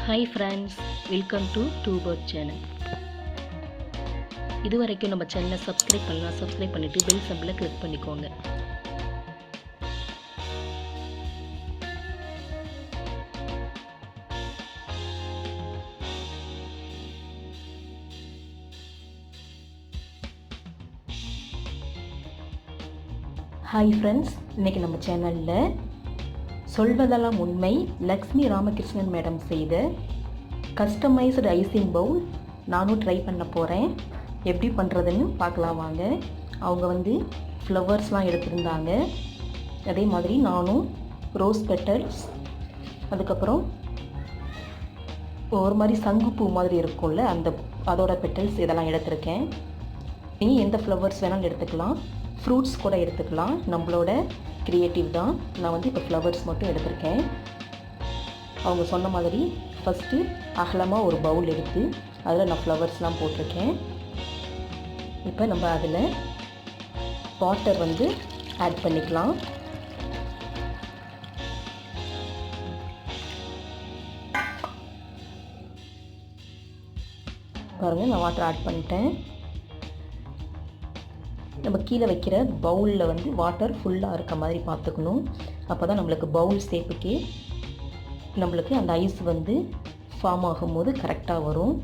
Hi friends, welcome to Two Bird channel. இதுவரைக்கும் நம்ம சேனலை சப்ஸ்கிரைப் பண்ணிட்டு பெல் சிம்பலை கிளிக் பண்ணிக்கோங்க. Hi friends, இன்னைக்கு நம்ம சேனல்ல solvathellamunmai lakshmiramakrishnan மேடம் செய்த customised icing bowl நானும் ட்ரை பண்ண போகிறேன். எப்படி பண்ணுறதுன்னு பார்க்கலாம் வாங்க. அவங்க ஃப்ளவர்ஸ்லாம் எடுத்திருந்தாங்க. அதே மாதிரி நானும் ரோஸ் பெட்டல்ஸ், அதுக்கப்புறம் ஒரு மாதிரி சங்குப்பூ மாதிரி இருக்கும்ல அதோட பெட்டல்ஸ் இதெல்லாம் எடுத்திருக்கேன். நீங்கள் எந்த ஃப்ளவர்ஸ் வேணாலும் எடுத்துக்கலாம், ஃப்ரூட்ஸ் கூட எடுத்துக்கலாம், நம்மளோட க்ரியேட்டிவ் தான். நான் இப்போ ஃப்ளவர்ஸ் மட்டும் எடுத்திருக்கேன். அவங்க சொன்ன மாதிரி ஃபஸ்ட்டு அகலமாக ஒரு பவுல் எடுத்து அதில் நான் ஃப்ளவர்ஸ்லாம் போட்டிருக்கேன். இப்போ நம்ம அதில் வாட்டர் ஆட் பண்ணிக்கலாம். பாருங்கள், நான் வாட்டர் ஆட் பண்ணிட்டேன். நம்ம கீழே வைக்கிற பவுலில் வாட்டர் ஃபுல்லாக இருக்க மாதிரி பார்த்துக்கணும். அப்போ தான் நம்மளுக்கு பவுல் ஷேப்புக்கே நம்மளுக்கு அந்த ஐஸ் ஃபார்ம் ஆகும்போது கரெக்டாக வரும்.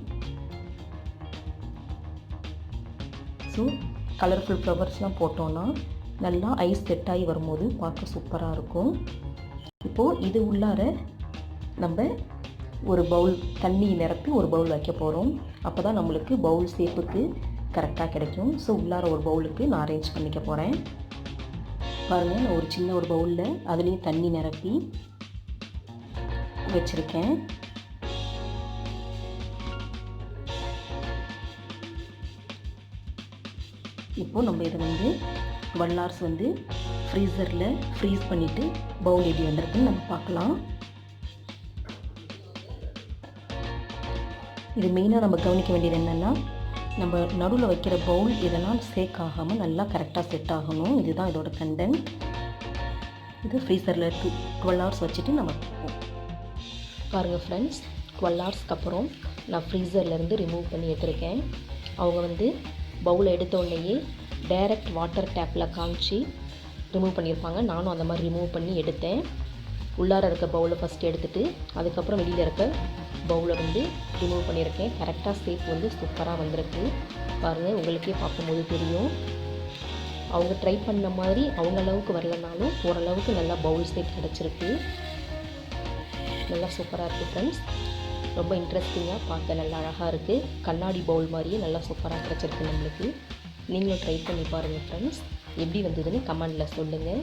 ஸோ கலர்ஃபுல் ஃப்ளவர்ஸ்லாம் போட்டோன்னா நல்லா ஐஸ் செட் ஆகி வரும்போது பார்க்க சூப்பராக இருக்கும். இப்போது இது உள்ளார நம்ம ஒரு பவுல் தண்ணி நிரப்பி ஒரு பவுல் வைக்க போகிறோம். அப்போ தான் நம்மளுக்கு பவுல் ஷேப்புக்கு கரெக்டாக கிடைக்கும். ஸோ உள்ளார ஒரு பவுலுக்கு நான் அரேஞ்ச் பண்ணிக்க போகிறேன். பாருங்கள், நான் ஒரு சின்ன ஒரு பவுலில் அதுலேயும் தண்ணி நிரப்பி வச்சுருக்கேன். இப்போது நம்ம இதை 12 hours ஃப்ரீசரில் ஃப்ரீஸ் பண்ணிவிட்டு பவுல் எப்படி வந்திருக்குன்னு நம்ம பார்க்கலாம். இது மெயினாக நம்ம கவனிக்க வேண்டியது என்னென்னா, நம்ம நடுவில் வைக்கிற பவுல் இதெல்லாம் சேக் ஆகாமல் நல்லா கரெக்டாக செட் ஆகணும். இதுதான் இதோட கண்டென்ட். இது ஃப்ரீசரில் 12 hours வச்சுட்டு நம்ம பாருங்கள் ஃப்ரெண்ட்ஸ், 12 hours அப்புறம் நான் ஃப்ரீசர்லேருந்து ரிமூவ் பண்ணி எடுத்துருக்கேன். அவங்க பவுலை எடுத்த உடனேயே டைரக்ட் வாட்டர் டேப்பில் காமிச்சு ரிமூவ் பண்ணியிருப்பாங்க. நானும் அந்த மாதிரி ரிமூவ் பண்ணி எடுத்தேன். உள்ளார இருக்க பவுலை ஃபஸ்ட்டு எடுத்துகிட்டு அதுக்கப்புறம் வெளியில் இருக்க பவுலை ரிமூவ் பண்ணியிருக்கேன். கரெக்டாக ஷேப் சூப்பராக வந்திருக்கு. பாருங்கள், உங்களுக்கே பார்க்கும்போது தெரியும். அவங்க ட்ரை பண்ண மாதிரி அவங்க அளவுக்கு வரலனாலும் ஓரளவுக்கு நல்லா பவுல் ஷேப் கிடச்சிருக்கு. நல்லா சூப்பராக இருக்குது ஃப்ரெண்ட்ஸ். ரொம்ப இன்ட்ரெஸ்டிங்காக பார்க்க நல்லா அழகாக இருக்குது. கண்ணாடி பவுல் மாதிரியே நல்லா சூப்பராக கிடச்சிருக்கு நம்மளுக்கு. நீங்களும் ட்ரை பண்ணி பாருங்கள் ஃப்ரெண்ட்ஸ். எப்படி வந்ததுன்னு கமெண்டில் சொல்லுங்கள்.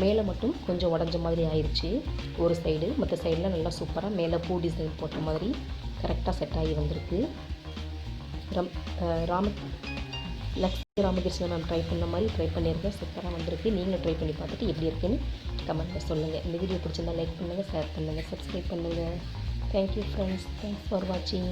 மேலே மட்டும் கொஞ்சம் உடஞ்ச மாதிரி ஆயிடுச்சு ஒரு சைடு, மற்ற சைடில் நல்லா சூப்பராக மேலே பூ டிசைன் போட்ட மாதிரி கரெக்டாக செட் ஆகி வந்திருக்கு. லக்ஷ்மிராமகிருஷ்ணன் மேம் ட்ரை பண்ண மாதிரி ட்ரை பண்ணியிருக்கேன். சூப்பராக வந்திருக்கு. நீங்களும் ட்ரை பண்ணி பார்த்துட்டு எப்படி இருக்குன்னு கமெண்ட்டில் சொல்லுங்கள். இந்த வீடியோ பிடிச்சிருந்தா லைக் பண்ணுங்கள், ஷேர் பண்ணுங்கள், சப்ஸ்கிரைப் பண்ணுங்கள். Thank you friends. தேங்க்ஸ் ஃபார் வாட்சிங்.